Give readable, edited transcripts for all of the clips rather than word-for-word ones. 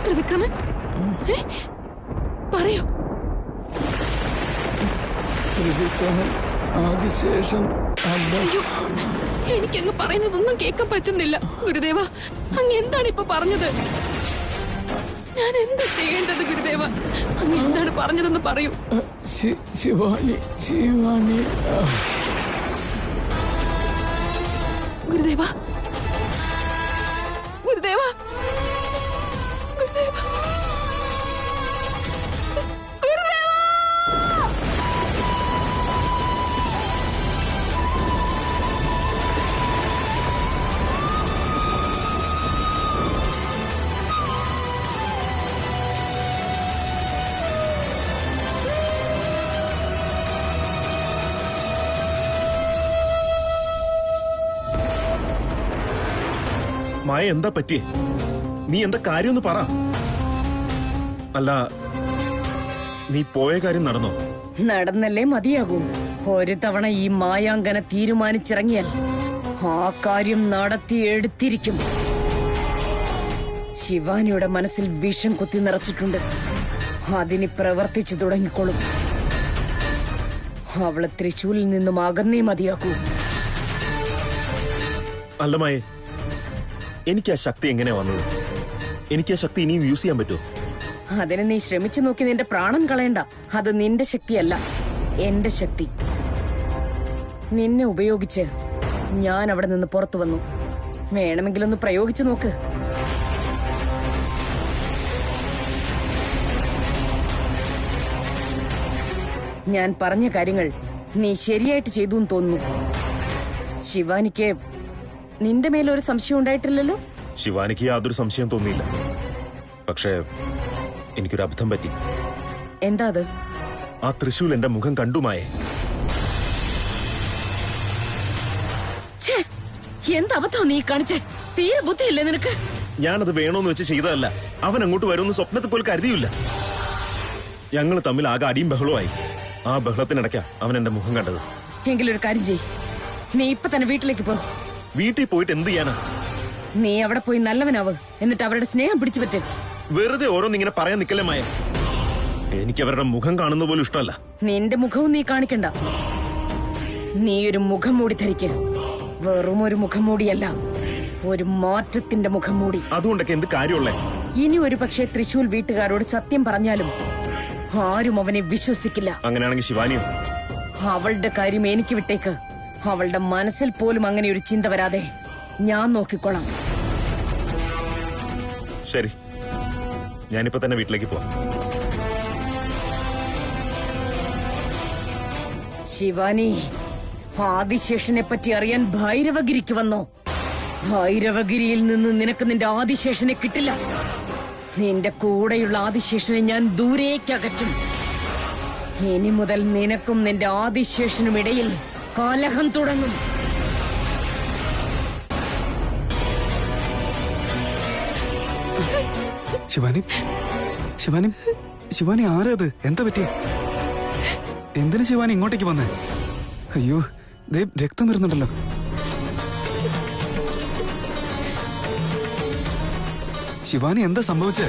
ത്രിവിക്രമൻ പറയൂ. ത്രിവിക്രമൻ ആദിശേഷൻ. അയ്യോ, എനിക്കങ്ങ് പറയുന്നതൊന്നും കേൾക്കാൻ പറ്റുന്നില്ല. ഗുരുദേവ, അങ്ങ് എന്താണ് ഇപ്പൊ പറഞ്ഞത്? ഞാൻ എന്താ ചെയ്യേണ്ടത് ഗുരുദേവ? അങ്ങ് എന്താണ് പറഞ്ഞതെന്ന് പറയൂ. ശിവാനി ശിവാനി. ഗുരുദേവ, ഗുരുദേവ, ഗുരുദേവ, മായ, എന്താ പറ്റിയേ? നീ എന്താ കാര്യമൊന്ന് പറ. അല്ല, നീ പോയ കാര്യം നടന്നോ? നടന്നല്ലേ മതിയാകൂ. ഒരു തവണ ഈ മായാങ്കന തീരുമാനിച്ചിറങ്ങിയാൽ ആ കാര്യം നടത്തി എടുത്തിരിക്കും. ശിവാനിയുടെ മനസ്സിൽ വിഷം കുത്തി നിറച്ചിട്ടുണ്ട്. അതിന് പ്രവർത്തിച്ചു തുടങ്ങിക്കോളും. അവള് തൃശൂലിൽ നിന്നും അകന്നേ മതിയാകൂ. അല്ല മായേ, എനിക്ക് ആ ശക്തി എങ്ങനെയാ വന്നത്? എനിക്ക് ആ ശക്തി ഇനിയും യൂസ് ചെയ്യാൻ പറ്റുമോ? അതിന് നീ ശ്രമിച്ചു നോക്കി നിന്റെ പ്രാണൻ കളയണ്ട. അത് നിന്റെ ശക്തിയല്ല, എന്റെ ശക്തി. നിന്നെ ഉപയോഗിച്ച് ഞാൻ അവിടെ നിന്ന് പുറത്തു വന്നു. വേണമെങ്കിലൊന്ന് പ്രയോഗിച്ചു നോക്ക്. ഞാൻ പറഞ്ഞ കാര്യങ്ങൾ നീ ശരിയായിട്ട് ചെയ്തു എന്ന് തോന്നുന്നു. ശിവാനിക്ക് നിന്റെ മേലൊരു സംശയം ഉണ്ടായിട്ടില്ലല്ലോ? ശിവാനിക്ക് യാതൊരു സംശയം തോന്നിയില്ല. പക്ഷേ എനിക്കൊരു അബദ്ധം പറ്റി. എന്താ അത്? ആ തൃശൂൽ എന്റെ മുഖം കണ്ടുമായേ. എന്ത് അബദ്ധം നീ കാണിച്ചേ? തീരെ ബുദ്ധിയില്ലേ നിനക്ക്? ഞാനത് വേണോന്ന് വെച്ച് ചെയ്തതല്ല. അവൻ അങ്ങോട്ട് വരുമെന്ന് സ്വപ്നത്തിൽ പോലും കരുതിയില്ല. ഞങ്ങൾ തമ്മിൽ ആകെ അടിയും ബഹളവുമായി. ആ ബഹളത്തിനിടയ്ക്കാ അവൻ എന്റെ മുഖം കണ്ടത്. എങ്കിലൊരു കാര്യം ചെയ്യ്, നീ ഇപ്പൊ തന്നെ വീട്ടിലേക്ക് പോ. വീട്ടിൽ പോയിട്ട് എന്ത് ചെയ്യാനാ? നീ അവിടെ പോയി നല്ലവനാവ്. എന്നിട്ട് അവരുടെ സ്നേഹം പിടിച്ചു പറ്റും. വെറുതെ ഓരോന്നിങ്ങനെ പറയാൻ നിക്കല്ലേ മായ. എനിക്ക് അവരുടെ മുഖം കാണുന്ന പോലും ഇഷ്ടമല്ല. നിന്റെ മുഖവും നീ കാണിക്കണ്ട. നീ ഒരു മുഖം മൂടി ധരിക്ക്. വെറും ഒരു മുഖം മൂടിയല്ല, ഒരു മാറ്റത്തിന്റെ മുഖം മൂടി. അതുകൊണ്ടൊക്കെ എന്ത് കാര്യമുള്ളേ? ഇനി ഒരു പക്ഷേ തൃശൂൽ വീട്ടുകാരോട് സത്യം പറഞ്ഞാലും ആരും അവനെ വിശ്വസിക്കില്ല. അങ്ങനെയാണെങ്കിൽ ശിവാനിയോ? അവളുടെ കാര്യം എനിക്ക് വിട്ടേക്ക്. അവളുടെ മനസ്സിൽ പോലും അങ്ങനെ ഒരു ചിന്ത വരാതെ ഞാൻ നോക്കിക്കോളാം. ശരി, ഞാനിപ്പോ തന്നെ വീട്ടിലേക്ക് പോവാം. ശിവാനി, ആദിശേഷനെ പറ്റി അറിയാൻ ഭൈരവഗിരിക്ക് വന്നോ? ഭൈരവഗിരിയിൽ നിന്ന് നിനക്ക് നിന്റെ ആദിശേഷനെ കിട്ടില്ല. നിന്റെ കൂടെയുള്ള ആദിശേഷനെ ഞാൻ ദൂരേക്ക് അകറ്റും. ഇനി മുതൽ നിനക്കും നിന്റെ ആദിശേഷനും ഇടയിൽ കലഹം തുടങ്ങും. ശിവാനി, ശിവാനി, ശിവാനി, ആരത്? എന്താ പറ്റി? എന്തിനു ശിവാനി ഇങ്ങോട്ടേക്ക് വന്നേ? അയ്യോ, ദേ രക്തം വരുന്നുണ്ടല്ലോ. ശിവാനി, എന്താ സംഭവിച്ചേ?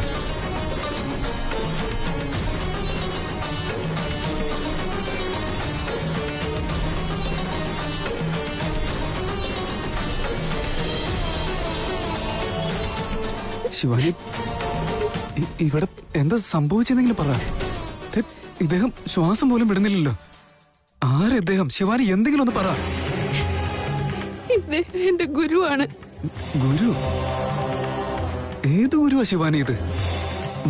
ശിവാനി, ഇവിടെ എന്താ സംഭവിച്ചെന്നെങ്കിലും പറ. ഇദ്ദേഹം ശ്വാസം പോലും വിടുന്നില്ലല്ലോ. ആരിദ്ദേഹം? ശിവാനി, എന്തെങ്കിലും ഒന്ന് പറ. എന്റെ ഗുരുവാണ്. ഗുരു? ഏത് ഗുരുവാ ശിവാനി ഇത്?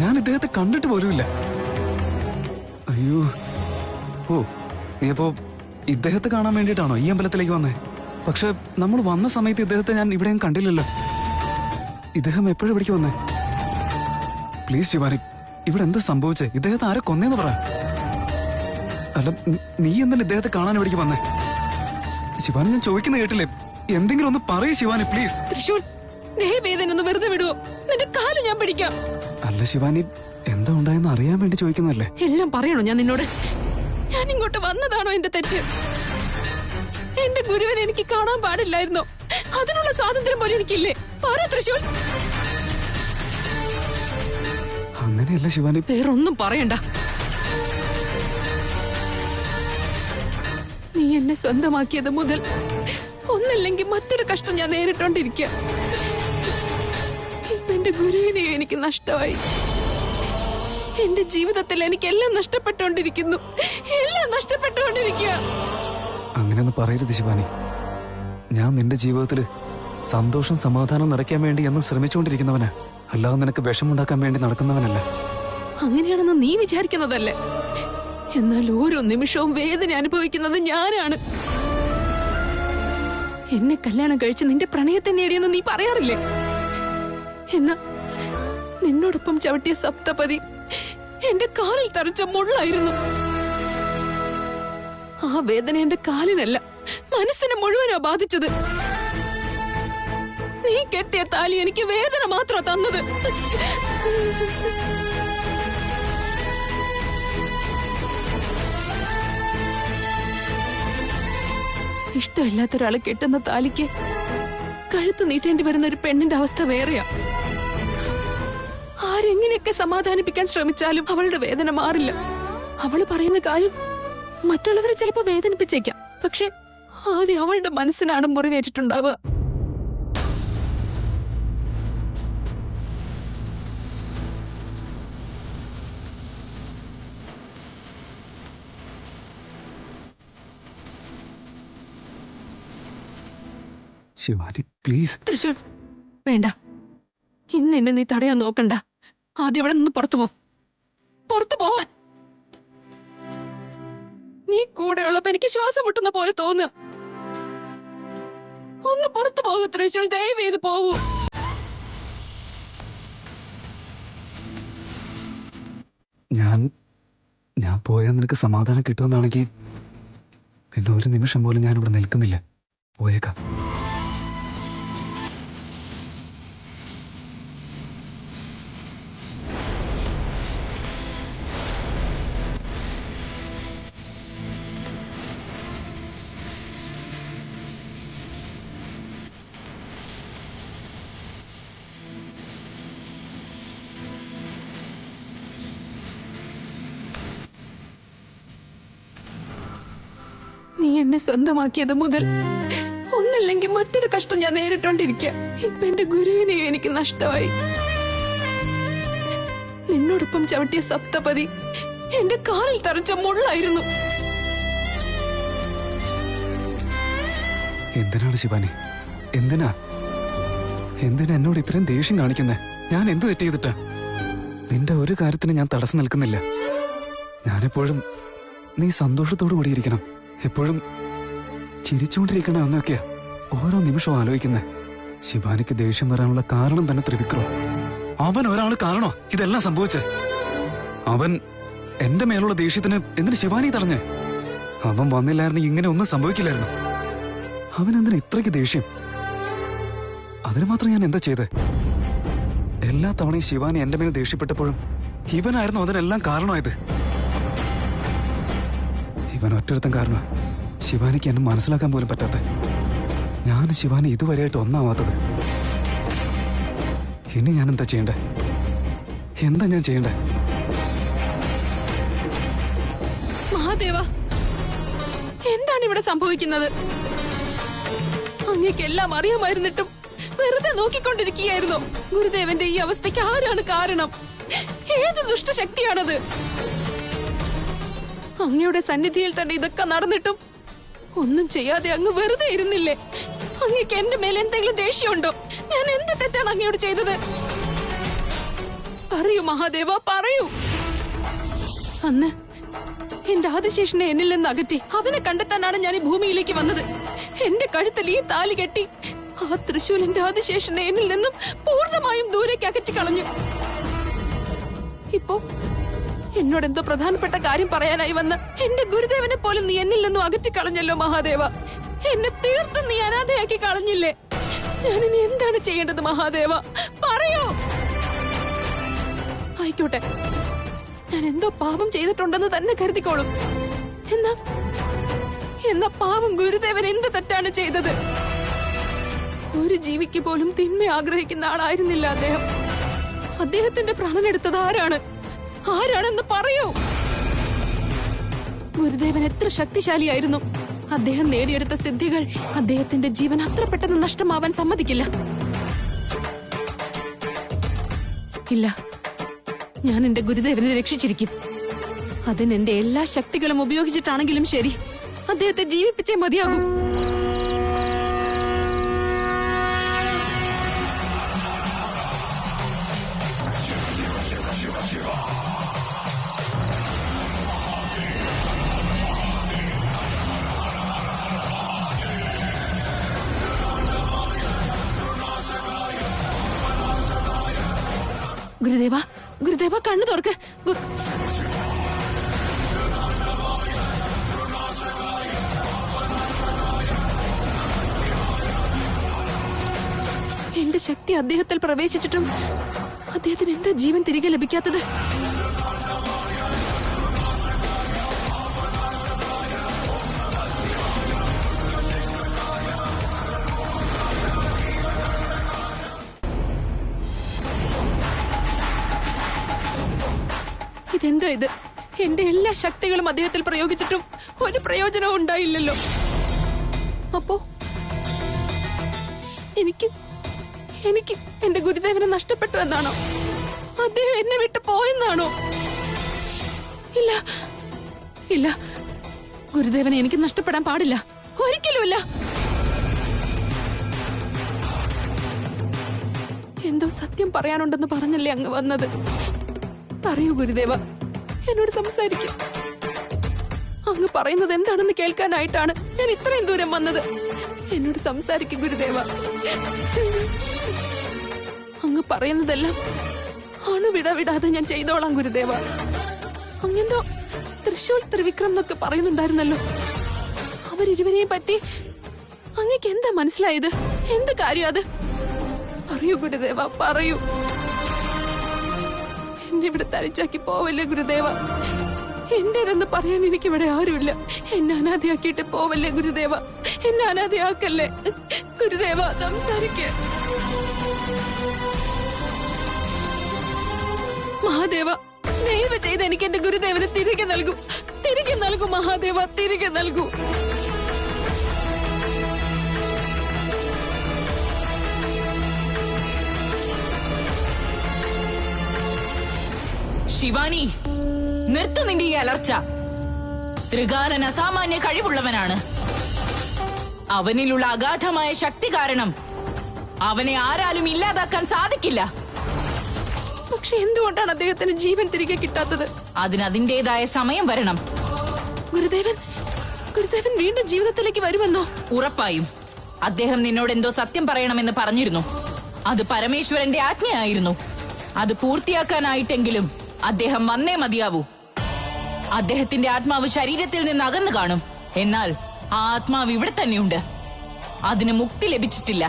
ഞാൻ ഇദ്ദേഹത്തെ കണ്ടിട്ട് പോലുമില്ല. അയ്യോ, ഓ, നീ അപ്പോ ഇദ്ദേഹത്തെ കാണാൻ വേണ്ടിയിട്ടാണോ ഈ അമ്പലത്തിലേക്ക് വന്നേ? പക്ഷെ നമ്മൾ വന്ന സമയത്ത് ഇദ്ദേഹത്തെ ഞാൻ ഇവിടെയും കണ്ടില്ലല്ലോ. ഇദ്ദേഹം എപ്പോഴും ഇവിടേക്ക് വന്നേ? പ്ലീസ് ശിവാനി, ഇവിടെ എന്താ സംഭവിച്ചേ? ഇദ്ദേഹത്തെ ആരെ കൊന്നേന്ന് പറ. അല്ല, നീ എന്താണ് ഇദ്ദേഹത്തെ കാണാൻ ഇവിടേക്ക് വന്നേ? ശിവാനി, ഞാൻ ചോദിക്കുന്ന കേട്ടില്ലേ? എന്തെങ്കിലും ഒന്ന് പറയൂ ശിവാനി, പ്ലീസ്. തൃശൂർ, ദേഹവേദന വെറുതെ വിടുവോ? നിന്റെ കാല് ഞാൻ പിടിക്കാം. അല്ല ശിവാനി, എന്താ ഉണ്ടായെന്ന് അറിയാൻ വേണ്ടി ചോദിക്കുന്നതല്ലേ? എല്ലാം പറയണോ ഞാൻ നിന്നോട്? ഞാൻ ഇങ്ങോട്ട് വന്നതാണോ എന്റെ തെറ്റ്? എന്റെ ഗുരുവിനെ എനിക്ക് കാണാൻ പാടില്ലായിരുന്നോ? അതിനുള്ള സ്വാതന്ത്ര്യം പോലും എനിക്കില്ലേ? പറ തൃശൂർ. അങ്ങനെയല്ല ശിവാനി. വേറൊന്നും പറയണ്ട. നീ എന്നെ സ്വന്തമാക്കിയത് മുതൽ ഒന്നല്ലെങ്കിൽ മറ്റൊരു കഷ്ടം ഞാൻ നേരിട്ടോണ്ടിരിക്കുക. ഇപ്പൊ എന്റെ ഗുരുവിനെയും എനിക്ക് നഷ്ടമായി. എന്റെ ജീവിതത്തിൽ എനിക്കെല്ലാം നഷ്ടപ്പെട്ടുകൊണ്ടിരിക്കുന്നു. എല്ലാം നഷ്ടപ്പെട്ടുകൊണ്ടിരിക്കുക. അങ്ങനെയൊന്നും പറയരുത് ശിവാനി. ഞാൻ നിന്റെ ജീവിതത്തില് സന്തോഷം സമാധാനം നിറയ്ക്കാൻ വേണ്ടി എന്നും ശ്രമിച്ചുകൊണ്ടിരിക്കുന്നവനാ, അല്ലാതെ നിനക്ക് വിഷമുണ്ടാക്കാൻ വേണ്ടി നടക്കുന്നവനല്ല. അങ്ങനെയാണെന്ന് നീ വിചാരിക്കുന്നതല്ലേ? എന്നാൽ ഓരോ നിമിഷവും വേദന അനുഭവിക്കുന്നത് ഞാനാണ്. എന്നെ കല്യാണം കഴിച്ച് നിന്റെ പ്രണയത്തെ നേടിയെന്ന് നീ പറയാറില്ലേ? എന്നാ നിന്നോടൊപ്പം ചവിട്ടിയ സപ്തപതി എന്റെ കാലിൽ തറച്ച മുള്ളായിരുന്നു. ആ വേദന എന്റെ കാലിനല്ല, മനസ്സിനെ മുഴുവനാ ബാധിച്ചത്. നീ കെട്ടിയ താലി എനിക്ക് വേദന മാത്രം തന്നത്. ഇഷ്ടമില്ലാത്ത ഒരാളെ കെട്ടുന്ന താലിക്ക് കഴുത്ത് നീട്ടേണ്ടി വരുന്ന ഒരു പെണ്ണിന്റെ അവസ്ഥ വേറെയാ. ആരെങ്ങനെയൊക്കെ സമാധാനിപ്പിക്കാൻ ശ്രമിച്ചാലും അവളുടെ വേദന മാറില്ല. അവള് പറയുന്ന കാര്യം മറ്റുള്ളവരെ ചിലപ്പോ വേദനിപ്പിച്ചേക്കാം, പക്ഷെ ആദ്യം അവളുടെ മനസ്സിനാണ് മുറിവേറ്റിട്ടുണ്ടാവുക. ശിവാനി പ്ലീസ്. തൃശ്ശൂർ വേണ്ട, ഇന്ന് എന്നെ നീ തടയാൻ നോക്കണ്ട. ആദ്യം അവിടെ നിന്ന് പുറത്തു പോവാൻ. നീ കൂടെ ഉള്ളപ്പോ എനിക്ക് ശ്വാസം മുട്ടുന്ന പോലെ തോന്നുക. ഒന്ന് പുറത്തു പോകൂ തൃശ്ശൂർ, ദയവ് ചെയ്ത് പോകൂ. ഞാൻ പോയാൽ നിനക്ക് സമാധാനം കിട്ടുമെന്നാണെങ്കിൽ പിന്നെ ഒരു നിമിഷം പോലും ഞാനിവിടെ നിൽക്കുന്നില്ല. പോയേക്കാം. നീ എന്നെ സ്വന്തമാക്കിയത് മുതൽ ഒന്നല്ലെങ്കിൽ മറ്റൊരു കഷ്ടം ഞാൻ നേരിട്ടോണ്ടിരിക്കുക. ഇപ്പൊ എന്റെ ഗുരുവിനെയും എനിക്ക് നഷ്ടമായി. നിന്നോടൊപ്പം ചവിട്ടിയ സപ്തപതി എന്റെ കാലിൽ തറച്ച മുള്ളായിരുന്നു. എന്തിനാണ് ശിവാനി? എന്തിനാ എന്നോട് ഇത്രയും ദേഷ്യം കാണിക്കുന്നേ? ഞാൻ എന്ത് തെറ്റ് ചെയ്തിട്ടാ? നിന്റെ ഒരു കാര്യത്തിന് ഞാൻ തടസ്സം നിൽക്കുന്നില്ല. ഞാനെപ്പോഴും നീ സന്തോഷത്തോടു കൂടിയിരിക്കണം, എപ്പോഴും ചിരിച്ചുകൊണ്ടിരിക്കണം എന്നൊക്കെയാ ഓരോ നിമിഷവും ആലോചിക്കുന്നേ. ശിവാനിക്ക് ദേഷ്യം വരാനുള്ള കാരണം തന്നെ ത്രിവിക്രോ. അവൻ ഒരാൾ കാരണോ ഇതെല്ലാം സംഭവിച്ചേ? അവൻ എന്റെ മേലുള്ള ദേഷ്യത്തിന് എന്തിന് ശിവാനി തടഞ്ഞേ? അവൻ വന്നില്ലായിരുന്നെങ്കിൽ ഇങ്ങനെ ഒന്നും സംഭവിക്കില്ലായിരുന്നു. അവൻ എന്തിനാ ഇത്രയ്ക്ക് ദേഷ്യം? അതിന് മാത്രം ഞാൻ എന്താ ചെയ്തേ? എല്ലാ തവണയും ശിവാനി എന്റെ മേൽ ദേഷ്യപ്പെട്ടപ്പോഴും ഇവനായിരുന്നു അതിനെല്ലാം കാരണമായത്. ഇവൻ ഒറ്റൊരുത്തൻ കാരണം ശിവാനിക്ക് എന്നെ മനസ്സിലാക്കാൻ പോലും പറ്റാത്ത ഞാൻ ശിവാനി ഇതുവരെയായിട്ട് ഒന്നാവാത്തത്. ഇനി ഞാൻ എന്താ ചെയ്യണ്ടേ? ഞാൻ ചെയ്യണ്ടേ? മഹാദേവ, എന്താണ് ഇവിടെ സംഭവിക്കുന്നത്? അങ്ങേക്കെല്ലാം അറിയാമായിരുന്നിട്ടും വെറുതെ നോക്കിക്കൊണ്ടിരിക്കുകയായിരുന്നു. ഗുരുദേവന്റെ ഈ അവസ്ഥയ്ക്ക് ആരാണ് കാരണം? ഏത് ദുഷ്ടശക്തിയാണത്? അങ്ങയുടെ സന്നിധിയിൽ തന്നെ ഇതൊക്കെ നടന്നിട്ടും ഒന്നും ചെയ്യാതെ അങ്ങ് വെറുതെ ഇരുന്നില്ലേ? അങ്ങേക്ക് എന്റെ മേലെ എന്തെങ്കിലും ദേഷ്യമുണ്ടോ? ഞാൻ എന്ത് തെറ്റാണ് അങ്ങയോട് ചെയ്തത്? പറയൂ മഹാദേവ, പറയൂ. അന്ന് എന്റെ ആദിശേഷനെ എന്നിൽ നിന്ന് അകറ്റി അവനെ കണ്ടെത്താനാണ് ഞാൻ ഈ ഭൂമിയിലേക്ക് വന്നത്. എന്റെ കഴുത്തിൽ ഈ താലി കെട്ടി ആ തൃശൂലിന്റെ ആദിശേഷനെ എന്നിൽ നിന്നും പൂർണ്ണമായും ദൂരേക്ക് അകറ്റി കളഞ്ഞു. ഇപ്പോ എന്നോട് എന്തോ പ്രധാനപ്പെട്ട കാര്യം പറയാനായി വന്ന എന്റെ ഗുരുദേവനെ പോലും നീ എന്നിൽ നിന്നും അകറ്റി കളഞ്ഞല്ലോ മഹാദേവ. എന്നെ തീർത്തും നീ അനാഥയാക്കി കളഞ്ഞില്ലേ? ഞാനിനി എന്താണ് ചെയ്യേണ്ടത് മഹാദേവ? പറയൂ. ആയിക്കോട്ടെ, ഞാൻ എന്തോ പാപം ചെയ്തിട്ടുണ്ടെന്ന് തന്നെ കരുതിക്കോളും. എന്നാ പാവം ഗുരുദേവൻ എന്ത് തെറ്റാണ് ചെയ്തത്? ഒരു ജീവിക്ക് പോലും തിന്മ ആഗ്രഹിക്കുന്ന ആളായിരുന്നില്ല അദ്ദേഹം. അദ്ദേഹത്തിന്റെ പ്രാണനെടുത്തത് ആരാണ്? ആരാണെന്ന് പറയൂ. ഗുരുദേവൻ എത്ര ശക്തിശാലിയായിരുന്നു. അദ്ദേഹം നേടിയെടുത്ത സിദ്ധികൾ അദ്ദേഹത്തിന്റെ ജീവൻ അത്ര പെട്ടെന്ന് നഷ്ടമാവാൻ സമ്മതിക്കില്ല. ഇല്ല, ഞാൻ എന്റെ ഗുരുദേവനെ രക്ഷിച്ചിരിക്കും. അതിന് എന്റെ എല്ലാ ശക്തികളും ഉപയോഗിച്ചിട്ടാണെങ്കിലും ശരി, അദ്ദേഹത്തെ ജീവിപ്പിച്ചേ മതിയാകും. ഗുരുദേവ, ഗുരുദേവ, കണ്ണു തുറക്ക്. എന്റെ ശക്തി അദ്ദേഹത്തിൽ പ്രവേശിച്ചിട്ടും അദ്ദേഹത്തിന് എന്താ ജീവൻ തിരികെ ലഭിക്കാത്തത്? ഇതെന്താ ഇത്? എന്റെ എല്ലാ ശക്തികളും അദ്ദേഹത്തിൽ പ്രയോഗിച്ചിട്ടും ഒരു പ്രയോജനവും ഉണ്ടായില്ലല്ലോ. അപ്പോ എനിക്ക് എന്റെ ഗുരുദേവനെ നഷ്ടപ്പെട്ടു എന്നാണോ? അദ്ദേഹം എന്നെ വിട്ടു പോയെന്നാണോ? ഇല്ല ഇല്ല, ഗുരുദേവനെ എനിക്ക് നഷ്ടപ്പെടാൻ പാടില്ല, ഒരിക്കലുമില്ല. എന്തോ സത്യം പറയാനുണ്ടെന്ന് പറഞ്ഞല്ലേ അങ്ങ് വന്നത്? പറയൂ ഗുരുദേവ, എന്നോട് സംസാരിക്കും. അങ്ങ് പറയുന്നത് എന്താണെന്ന് കേൾക്കാനായിട്ടാണ് ഞാൻ ഇത്രയും ദൂരം വന്നത്. എന്നോട് സംസാരിക്കും ഗുരുദേവ. അങ്ങ് പറയുന്നതെല്ലാം അണുവിടാതെ ഞാൻ ചെയ്തോളാം ഗുരുദേവ. അങ്ങെന്തോ തൃശൂൽ ത്രിവിക്രം എന്നൊക്കെ പറയുന്നുണ്ടായിരുന്നല്ലോ. അവരിരുവരെയും പറ്റി അങ്ങക്ക് എന്താ മനസ്സിലായത്? എന്ത് കാര്യം അത്? പറയൂ ഗുരുദേവ, പറയൂ. എന്നെ ഇവിടെ തനിച്ചാക്കി പോവല്ലേ ഗുരുദേവ. എന്റേതെന്ന് പറയാൻ എനിക്കിവിടെ ആരുമില്ല. എന്നെ അനാഥയാക്കിയിട്ട് പോവല്ലേ ഗുരുദേവ. എന്നെ അനാഥയാക്കല്ലേ ഗുരുദേവ. സംസാരിക്ക മഹാദേവ. ദയവ് ചെയ്ത് എനിക്ക് എന്റെ ഗുരുദേവനെ തിരികെ നൽകൂ. തിരികെ നൽകൂ മഹാദേവ, തിരികെ നൽകൂ. ശിവാനി, നിർത്തു നിന്റെ ഈ അലർച്ച. ത്രികാലൻ അസാമാന്യ കഴിവുള്ളവനാണ്. അവനിലുള്ള അഗാധമായ ശക്തി കാരണം അവനെ ആരാലും ഇല്ലാതാക്കാൻ സാധിക്കില്ല. പക്ഷെ എന്തുകൊണ്ടാണ് അദ്ദേഹത്തിന് ജീവൻ തിരികെ കിട്ടാത്തത്? അതിനതിന്റേതായ സമയം വരണം. ഗുരുദേവൻ വീണ്ടും ജീവിതത്തിലേക്ക് വരുമെന്നോ? ഉറപ്പായും. അദ്ദേഹം നിന്നോട് എന്തോ സത്യം പറയണമെന്ന് പറഞ്ഞിരുന്നു. അത് പരമേശ്വരന്റെ ആജ്ഞയായിരുന്നു. അത് പൂർത്തിയാക്കാനായിട്ടെങ്കിലും അദ്ദേഹം വന്നേ മതിയാവൂ. അദ്ദേഹത്തിന്റെ ആത്മാവ് ശരീരത്തിൽ നിന്ന് അകന്നു കാണും. എന്നാൽ ആ ആത്മാവ് ഇവിടെ തന്നെയുണ്ട്. അതിന് മുക്തി ലഭിച്ചിട്ടില്ല.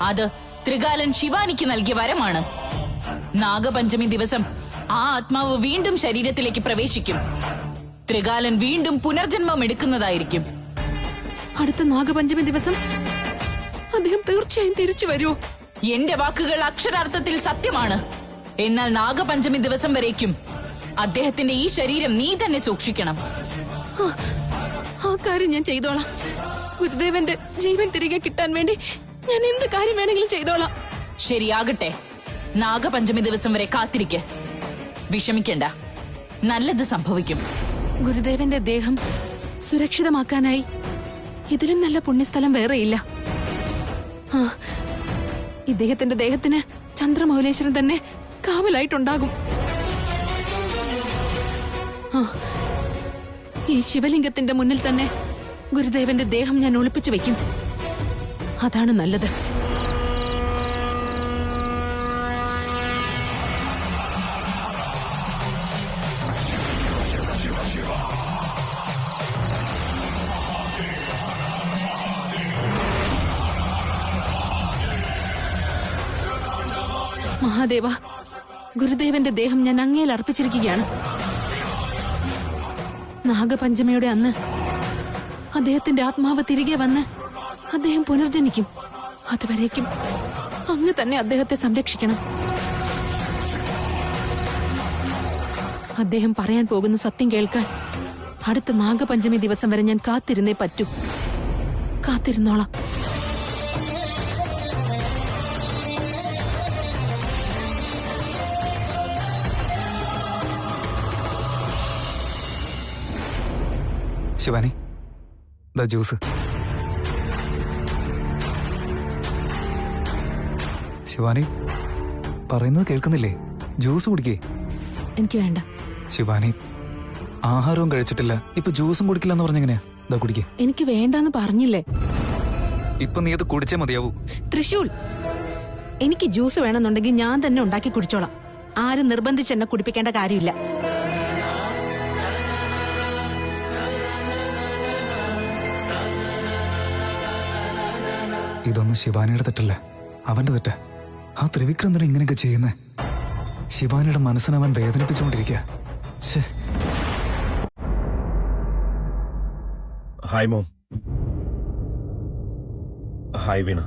അത് ത്രികാലൻ ശിവാനിക്ക് നൽകിയ വരമാണ്. നാഗപഞ്ചമി ദിവസം ആ ആത്മാവ് വീണ്ടും ശരീരത്തിലേക്ക് പ്രവേശിക്കും. ത്രികാലൻ വീണ്ടും പുനർജന്മം എടുക്കുന്നതായിരിക്കും. അടുത്ത നാഗപഞ്ചമി ദിവസം അദ്ദേഹം തീർച്ചയായും തിരിച്ചു വരുമോ? എന്റെ വാക്കുകൾ അക്ഷരാർത്ഥത്തിൽ സത്യമാണ്. എന്നാൽ നാഗപഞ്ചമി ദിവസം വരേക്കും അദ്ദേഹത്തിന്റെ ഈ ശരീരം നീ തന്നെ സൂക്ഷിക്കണം. ആ കാര്യം ഞാൻ ചെയ്തോളാം. ഗുരുദേവന്റെ ജീവൻ തിരികെ കിട്ടാൻ വേണ്ടി ഞാൻ എന്ത് കാര്യം വേണമെങ്കിലും ചെയ്തോളാം. ശരിയാകട്ടെ. നാഗപഞ്ചമി ദിവസം വരെ കാത്തിരിക്കെ. വിഷമിക്കണ്ട, നല്ലത് സംഭവിക്കും. ഗുരുദേവന്റെ ദേഹം സുരക്ഷിതമാക്കാനായി ഇതിലും നല്ല പുണ്യസ്ഥലം വേറെയില്ല. ഇദ്ദേഹത്തിന്റെ ദേഹത്തിന് ചന്ദ്രമൗലേശ്വരൻ തന്നെ കാവലായിട്ടുണ്ടാകും. ഈ ശിവലിംഗത്തിന്റെ മുന്നിൽ തന്നെ ഗുരുദേവന്റെ ദേഹം ഞാൻ ഒളിപ്പിച്ചു വെക്കും. അതാണ് നല്ലത്. മഹാദേവ, ഗുരുദേവന്റെ ദേഹം ഞാൻ അങ്ങയിൽ അർപ്പിച്ചിരിക്കുകയാണ്. നാഗപഞ്ചമിയുടെ അന്ന് അദ്ദേഹത്തിന്റെ ആത്മാവ് തിരികെ വന്ന് അദ്ദേഹം പുനർജനിക്കും. അതുവരേക്കും അങ്ങ് തന്നെ അദ്ദേഹത്തെ സംരക്ഷിക്കണം. അദ്ദേഹം പറയാൻ പോകുന്ന സത്യം കേൾക്കാൻ അടുത്ത നാഗപഞ്ചമി ദിവസം വരെ ഞാൻ കാത്തിരുന്നേ പറ്റൂ. കാത്തിരുന്നോളാം. ശിവാനി, ദാ ജ്യൂസ്. ശിവാനി, പറയുന്നത് കേൾക്കുന്നില്ലേ? ജ്യൂസ് കുടിക്കേ. എനിക്ക് വേണ്ട. ശിവാനി, ആഹാരവും കഴിച്ചിട്ടില്ല, ഇപ്പൊ ജ്യൂസും കുടിക്കില്ല എന്ന് പറഞ്ഞെങ്ങനെയാ? ദാ കുടിക്കേ. എനിക്ക് വേണ്ടാന്ന് പറഞ്ഞില്ലേ? ഇപ്പൊ നീ അത് കുടിച്ചേ മതിയാവൂ. തൃശൂൽ, എനിക്ക് ജ്യൂസ് വേണമെന്നുണ്ടെങ്കിൽ ഞാൻ തന്നെ ഉണ്ടാക്കി കുടിച്ചോളാം. ആരും നിർബന്ധിച്ച് എന്നെ കുടിപ്പിക്കേണ്ട കാര്യമില്ല. ഇതൊന്നും ശിവാനിയുടെ തെറ്റല്ല, അവന്റെ തെറ്റാ. ആ ത്രിവിക്രമൻ ഇങ്ങനെയൊക്കെ ചെയ്യുന്നേ ശിവാനിയുടെ മനസ്സിനെ അവൻ വേദനിപ്പിച്ചുകൊണ്ടിരിക്കുക. Hi mom. Hi Veena.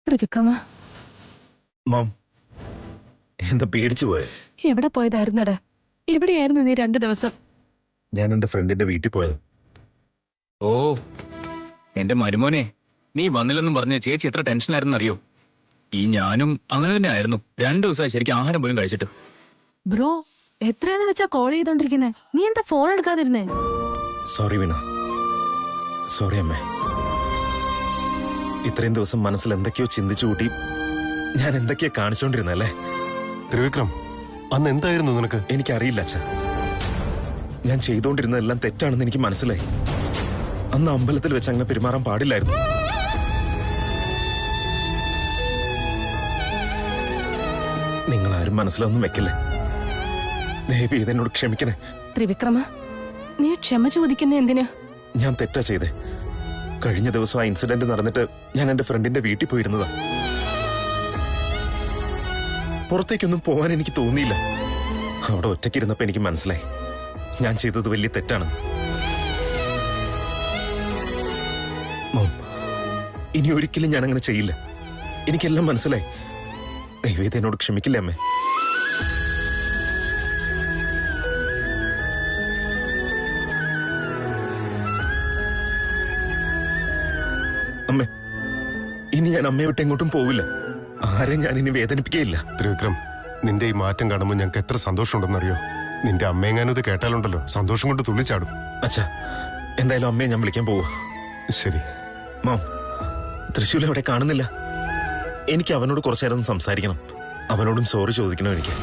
Trivikrama, mom, എന്താ പേടിച്ചു പോയെ? എവിടെ പോയതായിരുന്നടാ? എവിടെയായിരുന്നു നീ 2 ദിവസം? ഞാൻ എന്റെ ഫ്രണ്ടിന്റെ വീട്ടിൽ പോയത്. ഓ എന്റെ മരുമോനെ, നീ വന്നില്ലെന്നും പറഞ്ഞ് ചേച്ചി എത്ര ടെൻഷനായിരുന്നു അറിയോ? ഈ ഞാനും അങ്ങനെ തന്നെ ആയിരുന്നു. 2 ദിവസമായി ശരിക്കും ആഹാരം പോലും കഴിച്ചിട്ട്. ബ്രോ, എത്രയെന്ന് വെച്ചാ കോൾ ചെയ്തോണ്ടിരിക്കുന്നെ? നീ എന്താ ഫോൺ എടുക്കാതിരുന്നേ? സോറി വീണ. സോറി അമ്മേ. ഇത്രയും ദിവസം മനസ്സിൽ എന്തൊക്കെയോ ചിന്തിച്ചു കൂട്ടി ഞാൻ എന്തൊക്കെയാ കാണിച്ചോണ്ടിരുന്നല്ലേ. ത്രിവിക്രം, അന്ന് എന്തായിരുന്നു നിനക്ക്? എനിക്കറിയില്ല അച്ഛ. ഞാൻ ചെയ്തുകൊണ്ടിരുന്നതെല്ലാം തെറ്റാണെന്ന് എനിക്ക് മനസ്സിലായി. അന്ന് അമ്പലത്തിൽ വെച്ച് അങ്ങനെ പെരുമാറാൻ പാടില്ലായിരുന്നു. നിങ്ങൾ ആരും മനസ്സിലൊന്നും വെക്കില്ലേ. ദയവ് ഇതെന്നോട് ക്ഷമിക്കണേ. ത്രിവിക്രമ, നീ ക്ഷമ ചോദിക്കുന്ന എന്തിനാ? ഞാൻ തെറ്റാ ചെയ്തേ. കഴിഞ്ഞ ദിവസം ആ ഇൻസിഡന്റ് നടന്നിട്ട് ഞാൻ എന്റെ ഫ്രണ്ടിന്റെ വീട്ടിൽ പോയിരുന്നതാ. പുറത്തേക്കൊന്നും പോവാൻ എനിക്ക് തോന്നിയില്ല. അവിടെ ഒറ്റയ്ക്കിരുന്നപ്പോ എനിക്ക് മനസ്സിലായി ഞാൻ ചെയ്തത് വലിയ തെറ്റാണെന്ന്. മോം, ഇനി ഒരിക്കലും ഞാൻ അങ്ങനെ ചെയ്യില്ല. എനിക്കെല്ലാം മനസ്സിലായി. ദൈവം എന്നോട് ക്ഷമിക്കില്ലേ അമ്മേ. അമ്മേ, ഇനി ഞാൻ അമ്മയെ വിട്ട് എങ്ങോട്ടും പോവില്ല. ആരെയും ഞാൻ ഇനി വേദനിപ്പിക്കുകയില്ല. ത്രിവിക്രം, നിന്റെ ഈ മാറ്റം കാണുമ്പോൾ ഞങ്ങൾക്ക് എത്ര സന്തോഷമുണ്ടെന്നറിയോ? നിന്റെ അമ്മയെങ്ങാനും ഇത് കേട്ടാലുണ്ടല്ലോ, സന്തോഷം കൊണ്ട് തുള്ളിച്ചാടും. അച്ഛാ, എന്തായാലും അമ്മയെ ഞാൻ വിളിക്കാൻ പോവാ. ശരി. മാം, തൃശ്ശൂർ എവിടെ കാണുന്നില്ല. എനിക്ക് അവനോട് കുറച്ചു നേരം സംസാരിക്കണം. അവനോടും സോറി ചോദിക്കണം എനിക്ക്.